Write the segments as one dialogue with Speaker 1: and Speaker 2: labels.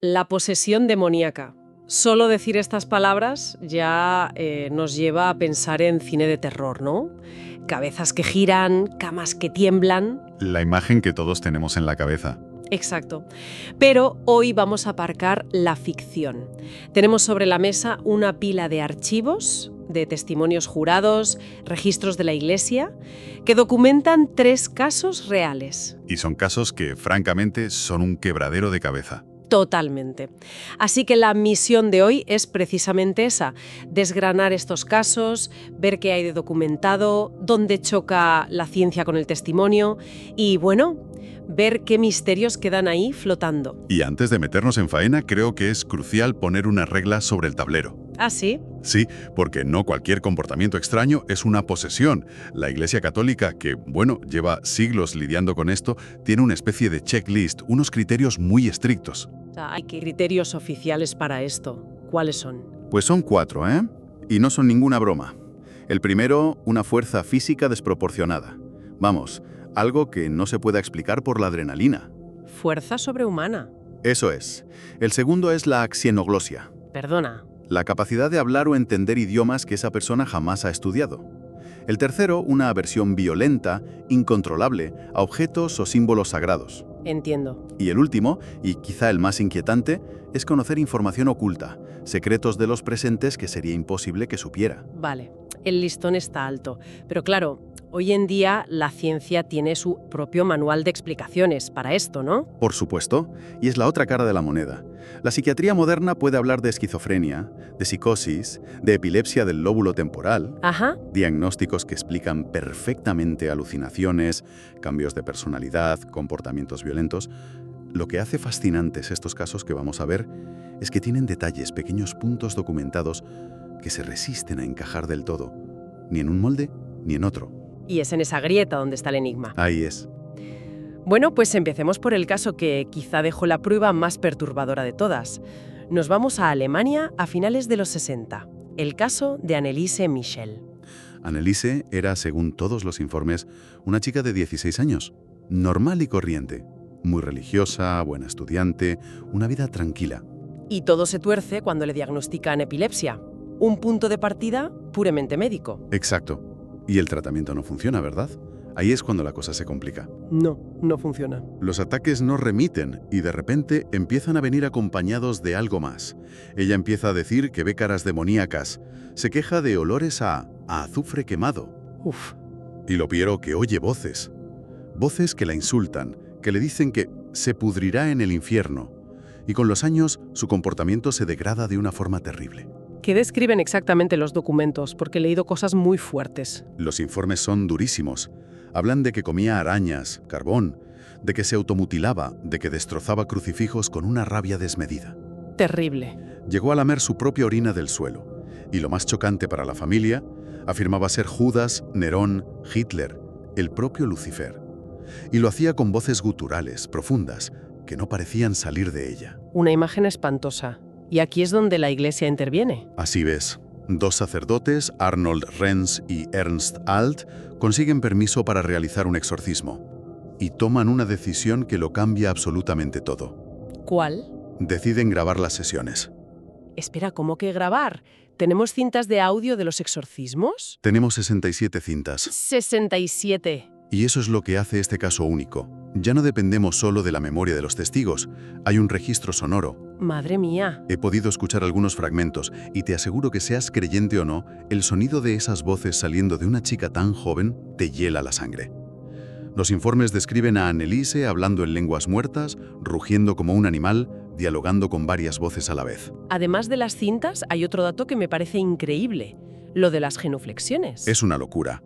Speaker 1: La posesión demoníaca. Solo decir estas palabras ya nos lleva a pensar en cine de terror, ¿no? Cabezas que giran, camas que tiemblan.
Speaker 2: La imagen que todos tenemos en la cabeza.
Speaker 1: Exacto. Pero hoy vamos a aparcar la ficción. Tenemos sobre la mesa una pila de archivos, de testimonios jurados, registros de la Iglesia, que documentan 3 casos reales.
Speaker 2: Y son casos que, francamente, son un quebradero de cabeza.
Speaker 1: Totalmente. Así que la misión de hoy es precisamente esa, desgranar estos casos, ver qué hay de documentado, dónde choca la ciencia con el testimonio y, bueno, ver qué misterios quedan ahí flotando.
Speaker 2: Y antes de meternos en faena, creo que es crucial poner una regla sobre el tablero.
Speaker 1: ¿Ah, sí?
Speaker 2: Sí, porque no cualquier comportamiento extraño es una posesión. La Iglesia Católica, que, bueno, lleva siglos lidiando con esto, tiene una especie de checklist, unos criterios muy estrictos.
Speaker 1: O sea, hay criterios oficiales para esto. ¿Cuáles son?
Speaker 3: Pues son 4, ¿eh? Y no son ninguna broma. El primero, una fuerza física desproporcionada. Vamos, algo que no se pueda explicar por la adrenalina.
Speaker 1: Fuerza sobrehumana.
Speaker 3: Eso es. El segundo es la xienoglosia.
Speaker 1: Perdona.
Speaker 3: La capacidad de hablar o entender idiomas que esa persona jamás ha estudiado. El tercero, una aversión violenta, incontrolable, a objetos o símbolos sagrados.
Speaker 1: Entiendo.
Speaker 3: Y el último, y quizá el más inquietante, es conocer información oculta, secretos de los presentes que sería imposible que supiera.
Speaker 1: Vale, el listón está alto. Pero claro, hoy en día la ciencia tiene su propio manual de explicaciones para esto, ¿no?
Speaker 3: Por supuesto, y es la otra cara de la moneda. La psiquiatría moderna puede hablar de esquizofrenia, de psicosis, de epilepsia del lóbulo temporal,
Speaker 1: Ajá.
Speaker 3: diagnósticos que explican perfectamente alucinaciones, cambios de personalidad, comportamientos violentos. Lo que hace fascinantes estos casos que vamos a ver es que tienen detalles, pequeños puntos documentados que se resisten a encajar del todo, ni en un molde ni en otro.
Speaker 1: Y es en esa grieta donde está el enigma.
Speaker 3: Ahí es.
Speaker 1: Bueno, pues empecemos por el caso que quizá dejó la prueba más perturbadora de todas. Nos vamos a Alemania a finales de los 60. El caso de Anneliese Michel.
Speaker 3: Anneliese era, según todos los informes, una chica de 16 años, normal y corriente, muy religiosa, buena estudiante, una vida tranquila.
Speaker 1: Y todo se tuerce cuando le diagnostican epilepsia. Un punto de partida puramente médico.
Speaker 3: Exacto. Y el tratamiento no funciona, ¿verdad? Ahí es cuando la cosa se complica.
Speaker 1: No funciona.
Speaker 3: Los ataques no remiten y de repente empiezan a venir acompañados de algo más. Ella empieza a decir que ve caras demoníacas, se queja de olores a azufre quemado.
Speaker 1: Uf.
Speaker 3: Y lo peor, que oye voces. Voces que la insultan, que le dicen que se pudrirá en el infierno. Y con los años, su comportamiento se degrada de una forma terrible.
Speaker 1: ¿Qué describen exactamente los documentos? Porque he leído cosas muy fuertes.
Speaker 3: Los informes son durísimos. Hablan de que comía arañas, carbón, de que se automutilaba, de que destrozaba crucifijos con una rabia desmedida.
Speaker 1: Terrible.
Speaker 3: Llegó a lamer su propia orina del suelo. Y lo más chocante para la familia, afirmaba ser Judas, Nerón, Hitler, el propio Lucifer. Y lo hacía con voces guturales, profundas, que no parecían salir de ella.
Speaker 1: Una imagen espantosa. Y aquí es donde la Iglesia interviene.
Speaker 3: Así ves, 2 sacerdotes, Arnold Renz y Ernst Alt, consiguen permiso para realizar un exorcismo. Y toman una decisión que lo cambia absolutamente todo.
Speaker 1: ¿Cuál?
Speaker 3: Deciden grabar las sesiones.
Speaker 1: Espera, ¿cómo que grabar? ¿Tenemos cintas de audio de los exorcismos?
Speaker 3: Tenemos 67 cintas.
Speaker 1: 67.
Speaker 3: Y eso es lo que hace este caso único. Ya no dependemos solo de la memoria de los testigos. Hay un registro sonoro.
Speaker 1: Madre mía.
Speaker 3: He podido escuchar algunos fragmentos y te aseguro que seas creyente o no, el sonido de esas voces saliendo de una chica tan joven te hiela la sangre. Los informes describen a Anneliese hablando en lenguas muertas, rugiendo como un animal, dialogando con varias voces a la vez.
Speaker 1: Además de las cintas, hay otro dato que me parece increíble. Lo de las genuflexiones.
Speaker 3: Es una locura.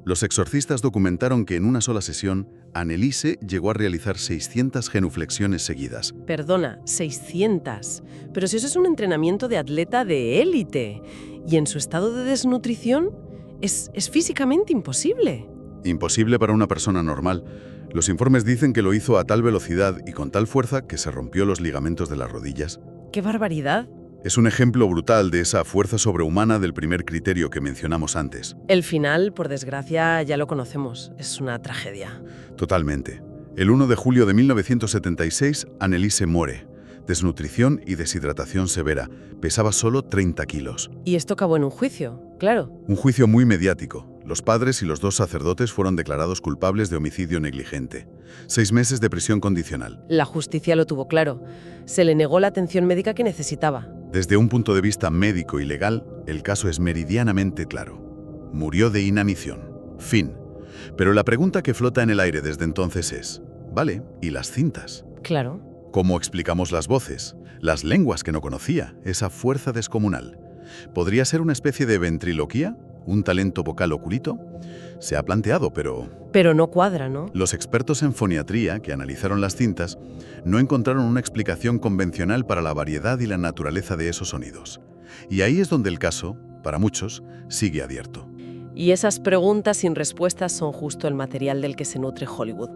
Speaker 3: Los exorcistas documentaron que en una sola sesión, Anneliese llegó a realizar 600 genuflexiones seguidas.
Speaker 1: Perdona, 600. Pero si eso es un entrenamiento de atleta de élite. Y en su estado de desnutrición, es físicamente imposible.
Speaker 3: Imposible para una persona normal. Los informes dicen que lo hizo a tal velocidad y con tal fuerza que se rompió los ligamentos de las rodillas.
Speaker 1: ¡Qué barbaridad!
Speaker 3: Es un ejemplo brutal de esa fuerza sobrehumana del primer criterio que mencionamos antes.
Speaker 1: El final, por desgracia, ya lo conocemos. Es una tragedia.
Speaker 3: Totalmente. El 1 de julio de 1976, Anneliese muere.
Speaker 2: Desnutrición y deshidratación severa. Pesaba solo 30 kilos.
Speaker 1: Y esto acabó en un juicio, claro.
Speaker 2: Un juicio muy mediático. Los padres y los 2 sacerdotes fueron declarados culpables de homicidio negligente. 6 meses de prisión condicional.
Speaker 1: La justicia lo tuvo claro. Se le negó la atención médica que necesitaba.
Speaker 2: Desde un punto de vista médico y legal, el caso es meridianamente claro. Murió de inanición. Fin. Pero la pregunta que flota en el aire desde entonces es, ¿vale? ¿Y las cintas?
Speaker 1: Claro.
Speaker 2: ¿Cómo explicamos las voces? Las lenguas que no conocía, esa fuerza descomunal. ¿Podría ser una especie de ventriloquía? ¿Un talento vocal oculto? Se ha planteado, pero...
Speaker 1: Pero no cuadra, ¿no?
Speaker 2: Los expertos en foniatría, que analizaron las cintas, no encontraron una explicación convencional para la variedad y la naturaleza de esos sonidos. Y ahí es donde el caso, para muchos, sigue abierto.
Speaker 1: Y esas preguntas sin respuestas son justo el material del que se nutre Hollywood.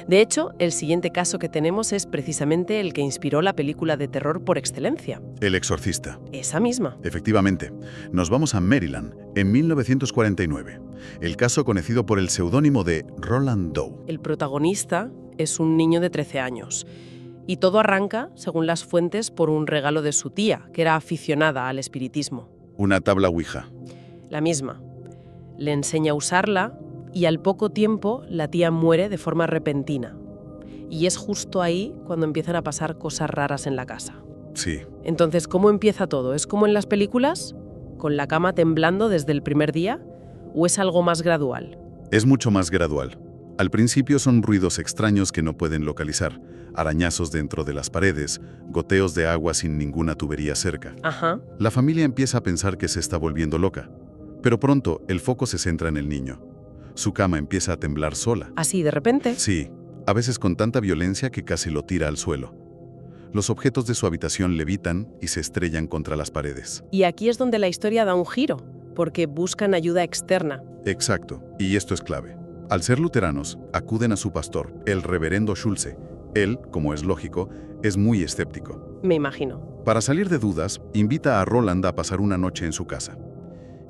Speaker 1: De hecho, el siguiente caso que tenemos es precisamente el que inspiró la película de terror por excelencia.
Speaker 2: El exorcista.
Speaker 1: Esa misma.
Speaker 2: Efectivamente. Nos vamos a Maryland, en 1949. El caso conocido por el seudónimo de Roland Doe.
Speaker 1: El protagonista es un niño de 13 años. Y todo arranca, según las fuentes, por un regalo de su tía, que era aficionada al espiritismo.
Speaker 2: Una tabla Ouija.
Speaker 1: La misma. Le enseña a usarla y al poco tiempo la tía muere de forma repentina. Y es justo ahí cuando empiezan a pasar cosas raras en la casa.
Speaker 2: Sí.
Speaker 1: Entonces, ¿cómo empieza todo? ¿Es como en las películas? ¿Con la cama temblando desde el primer día? ¿O es algo más gradual?
Speaker 2: Es mucho más gradual. Al principio son ruidos extraños que no pueden localizar, arañazos dentro de las paredes, goteos de agua sin ninguna tubería cerca.
Speaker 1: Ajá.
Speaker 2: La familia empieza a pensar que se está volviendo loca. Pero pronto el foco se centra en el niño. Su cama empieza a temblar sola.
Speaker 1: ¿Así de repente?
Speaker 2: Sí, a veces con tanta violencia que casi lo tira al suelo. Los objetos de su habitación levitan y se estrellan contra las paredes.
Speaker 1: Y aquí es donde la historia da un giro, porque buscan ayuda externa.
Speaker 2: Exacto, y esto es clave. Al ser luteranos, acuden a su pastor, el reverendo Schulze. Él, como es lógico, es muy escéptico.
Speaker 1: Me imagino.
Speaker 2: Para salir de dudas, invita a Roland a pasar una noche en su casa.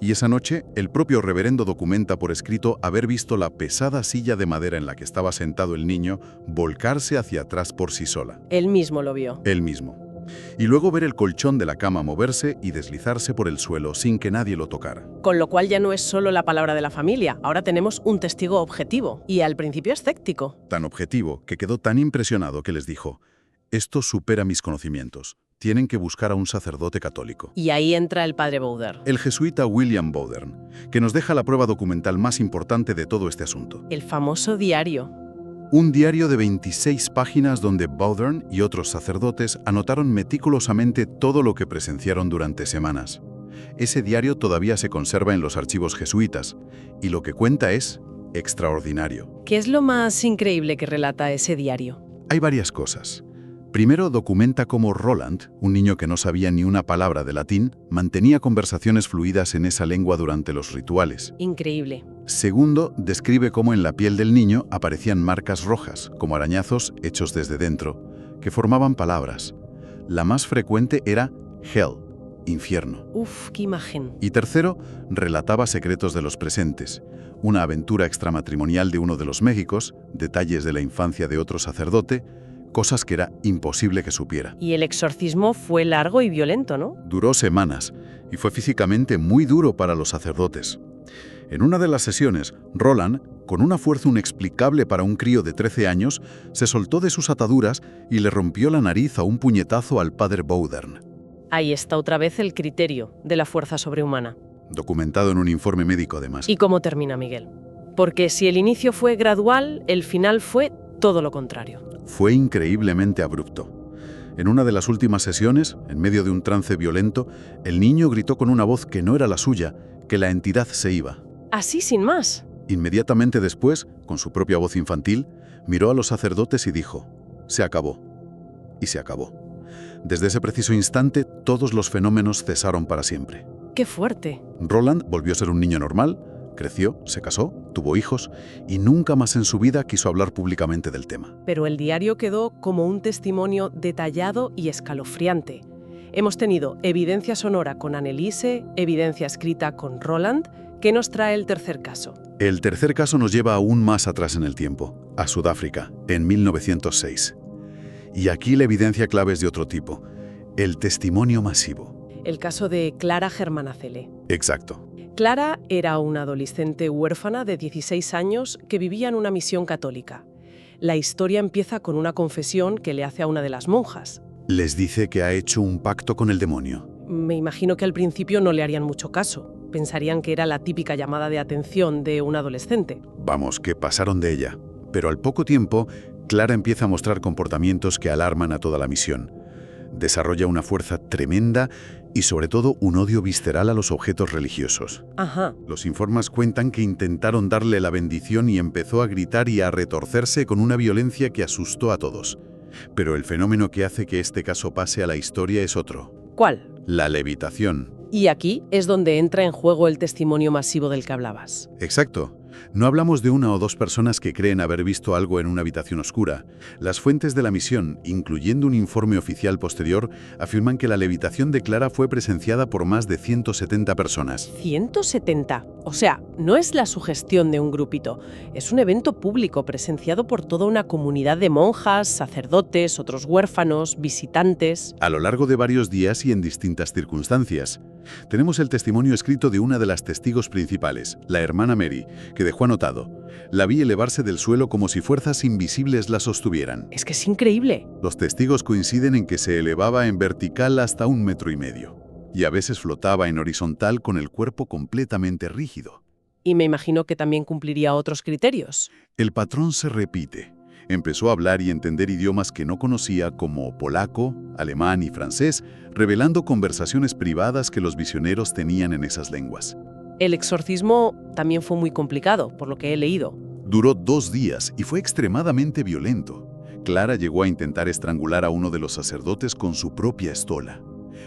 Speaker 2: Y esa noche, el propio reverendo documenta por escrito haber visto la pesada silla de madera en la que estaba sentado el niño volcarse hacia atrás por sí sola.
Speaker 1: Él mismo lo vio.
Speaker 2: Él mismo. Y luego ver el colchón de la cama moverse y deslizarse por el suelo sin que nadie lo tocara.
Speaker 1: Con lo cual ya no es solo la palabra de la familia, ahora tenemos un testigo objetivo, y al principio escéptico.
Speaker 2: Tan objetivo que quedó tan impresionado que les dijo, «Esto supera mis conocimientos. Tienen que buscar a un sacerdote católico».
Speaker 1: Y ahí entra el padre Bowdern.
Speaker 2: El jesuita William Bowdern, que nos deja la prueba documental más importante de todo este asunto.
Speaker 1: El famoso diario.
Speaker 2: Un diario de 26 páginas donde Bowdern y otros sacerdotes anotaron meticulosamente todo lo que presenciaron durante semanas. Ese diario todavía se conserva en los archivos jesuitas, y lo que cuenta es extraordinario.
Speaker 1: ¿Qué es lo más increíble que relata ese diario?
Speaker 2: Hay varias cosas. Primero, documenta cómo Roland, un niño que no sabía ni una palabra de latín, mantenía conversaciones fluidas en esa lengua durante los rituales.
Speaker 1: Increíble.
Speaker 2: Segundo, describe cómo en la piel del niño aparecían marcas rojas, como arañazos hechos desde dentro, que formaban palabras. La más frecuente era hell, infierno.
Speaker 1: Uf, qué imagen.
Speaker 2: Y tercero, relataba secretos de los presentes, una aventura extramatrimonial de uno de los Méxicos, detalles de la infancia de otro sacerdote, cosas que era imposible que supiera.
Speaker 1: Y el exorcismo fue largo y violento, ¿no?
Speaker 2: Duró semanas y fue físicamente muy duro para los sacerdotes. En una de las sesiones, Roland, con una fuerza inexplicable para un crío de 13 años, se soltó de sus ataduras y le rompió la nariz a un puñetazo al padre Bowdern.
Speaker 1: Ahí está otra vez el criterio de la fuerza sobrehumana.
Speaker 2: Documentado en un informe médico, además.
Speaker 1: ¿Y cómo termina, Miguel? Porque si el inicio fue gradual, el final fue todo lo contrario.
Speaker 2: Fue increíblemente abrupto. En una de las últimas sesiones, en medio de un trance violento, el niño gritó con una voz que no era la suya, que la entidad se iba.
Speaker 1: Así sin más.
Speaker 2: Inmediatamente después, con su propia voz infantil, miró a los sacerdotes y dijo, «Se acabó». Y se acabó. Desde ese preciso instante, todos los fenómenos cesaron para siempre.
Speaker 1: ¡Qué fuerte!
Speaker 2: Roland volvió a ser un niño normal, creció, se casó, tuvo hijos y nunca más en su vida quiso hablar públicamente del tema.
Speaker 1: Pero el diario quedó como un testimonio detallado y escalofriante. Hemos tenido evidencia sonora con Anneliese, evidencia escrita con Roland. ¿Qué nos trae el tercer caso?
Speaker 2: El tercer caso nos lleva aún más atrás en el tiempo, a Sudáfrica, en 1906. Y aquí la evidencia clave es de otro tipo, el testimonio masivo.
Speaker 1: El caso de Clara Germanacele.
Speaker 2: Exacto.
Speaker 1: Clara era una adolescente huérfana de 16 años que vivía en una misión católica. La historia empieza con una confesión que le hace a una de las monjas.
Speaker 2: Les dice que ha hecho un pacto con el demonio.
Speaker 1: Me imagino que al principio no le harían mucho caso. Pensarían que era la típica llamada de atención de un adolescente.
Speaker 2: Vamos, que pasaron de ella. Pero al poco tiempo, Clara empieza a mostrar comportamientos que alarman a toda la misión. Desarrolla una fuerza tremenda y sobre todo un odio visceral a los objetos religiosos.
Speaker 1: Ajá.
Speaker 2: Los informes cuentan que intentaron darle la bendición y empezó a gritar y a retorcerse con una violencia que asustó a todos. Pero el fenómeno que hace que este caso pase a la historia es otro.
Speaker 1: ¿Cuál?
Speaker 2: La levitación.
Speaker 1: Y aquí es donde entra en juego el testimonio masivo del que hablabas.
Speaker 2: Exacto. No hablamos de una o dos personas que creen haber visto algo en una habitación oscura. Las fuentes de la misión, incluyendo un informe oficial posterior, afirman que la levitación de Clara fue presenciada por más de 170 personas.
Speaker 1: 170. O sea, no es la sugestión de un grupito. Es un evento público presenciado por toda una comunidad de monjas, sacerdotes, otros huérfanos, visitantes.
Speaker 2: A lo largo de varios días y en distintas circunstancias. Tenemos el testimonio escrito de una de las testigos principales, la hermana Mary, que dejó anotado: la vi elevarse del suelo como si fuerzas invisibles la sostuvieran.
Speaker 1: Es que es increíble.
Speaker 2: Los testigos coinciden en que se elevaba en vertical hasta 1,5 metros, y a veces flotaba en horizontal con el cuerpo completamente rígido.
Speaker 1: Y me imagino que también cumpliría otros criterios.
Speaker 2: El patrón se repite. Empezó a hablar y entender idiomas que no conocía como polaco, alemán y francés, revelando conversaciones privadas que los visioneros tenían en esas lenguas.
Speaker 1: El exorcismo también fue muy complicado, por lo que he leído.
Speaker 2: Duró 2 días y fue extremadamente violento. Clara llegó a intentar estrangular a uno de los sacerdotes con su propia estola.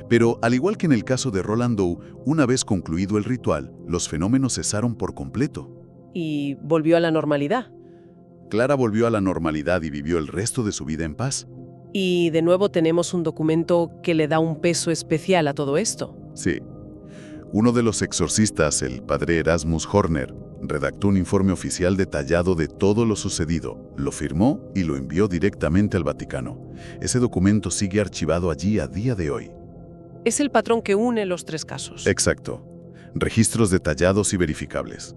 Speaker 2: Pero, al igual que en el caso de Roland Doe, una vez concluido el ritual, los fenómenos cesaron por completo.
Speaker 1: Y volvió a la normalidad.
Speaker 2: Clara volvió a la normalidad y vivió el resto de su vida en paz.
Speaker 1: Y de nuevo tenemos un documento que le da un peso especial a todo esto.
Speaker 2: Sí. Uno de los exorcistas, el padre Erasmus Horner, redactó un informe oficial detallado de todo lo sucedido, lo firmó y lo envió directamente al Vaticano. Ese documento sigue archivado allí a día de hoy.
Speaker 1: Es el patrón que une los 3 casos.
Speaker 2: Exacto. Registros detallados y verificables.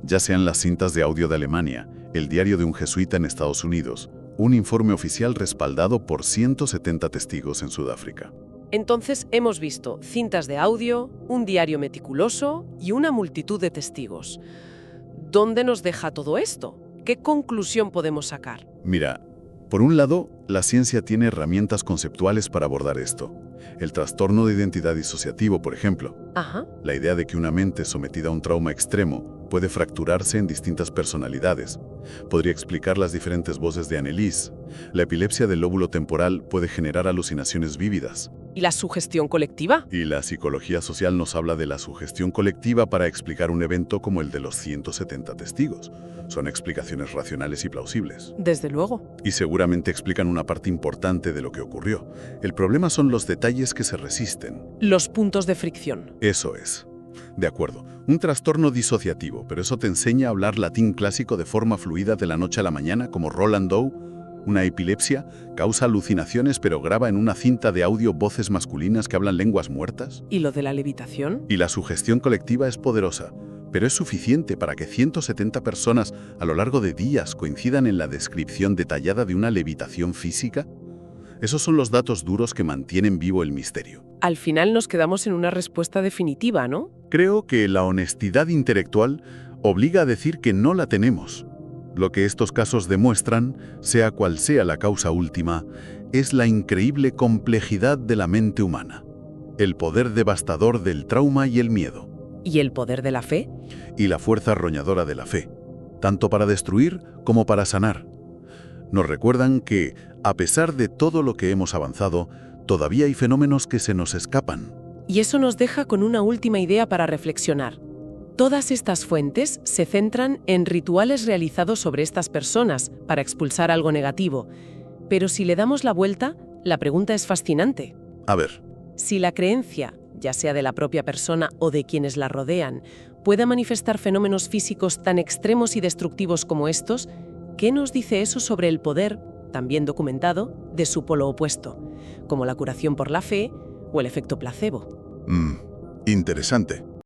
Speaker 2: Ya sean las cintas de audio de Alemania, el diario de un jesuita en Estados Unidos, un informe oficial respaldado por 170 testigos en Sudáfrica.
Speaker 1: Entonces hemos visto cintas de audio, un diario meticuloso y una multitud de testigos. ¿Dónde nos deja todo esto? ¿Qué conclusión podemos sacar?
Speaker 2: Mira, por un lado, la ciencia tiene herramientas conceptuales para abordar esto. El trastorno de identidad disociativo, por ejemplo.
Speaker 1: Ajá.
Speaker 2: La idea de que una mente sometida a un trauma extremo puede fracturarse en distintas personalidades. Podría explicar las diferentes voces de Anneliese. La epilepsia del lóbulo temporal puede generar alucinaciones vívidas.
Speaker 1: ¿Y la sugestión colectiva?
Speaker 2: Y la psicología social nos habla de la sugestión colectiva para explicar un evento como el de los 170 testigos. Son explicaciones racionales y plausibles.
Speaker 1: Desde luego.
Speaker 2: Y seguramente explican una parte importante de lo que ocurrió. El problema son los detalles que se resisten.
Speaker 1: Los puntos de fricción.
Speaker 2: Eso es. De acuerdo, un trastorno disociativo, pero eso te enseña a hablar latín clásico de forma fluida de la noche a la mañana, como Roland Doe. Una epilepsia causa alucinaciones, pero graba en una cinta de audio voces masculinas que hablan lenguas muertas.
Speaker 1: ¿Y lo de la levitación?
Speaker 2: Y la sugestión colectiva es poderosa, pero es suficiente para que 170 personas a lo largo de días coincidan en la descripción detallada de una levitación física. Esos son los datos duros que mantienen vivo el misterio.
Speaker 1: Al final nos quedamos en una respuesta definitiva, ¿no?
Speaker 2: Creo que la honestidad intelectual obliga a decir que no la tenemos. Lo que estos casos demuestran, sea cual sea la causa última, es la increíble complejidad de la mente humana, el poder devastador del trauma y el miedo.
Speaker 1: ¿Y el poder de la fe?
Speaker 2: Y la fuerza arrolladora de la fe, tanto para destruir como para sanar. Nos recuerdan que, a pesar de todo lo que hemos avanzado, todavía hay fenómenos que se nos escapan.
Speaker 1: Y eso nos deja con una última idea para reflexionar. Todas estas fuentes se centran en rituales realizados sobre estas personas para expulsar algo negativo. Pero si le damos la vuelta, la pregunta es fascinante.
Speaker 2: A ver.
Speaker 1: Si la creencia, ya sea de la propia persona o de quienes la rodean, pueda manifestar fenómenos físicos tan extremos y destructivos como estos, ¿qué nos dice eso sobre el poder también documentado, de su polo opuesto, como la curación por la fe o el efecto placebo.
Speaker 2: Interesante.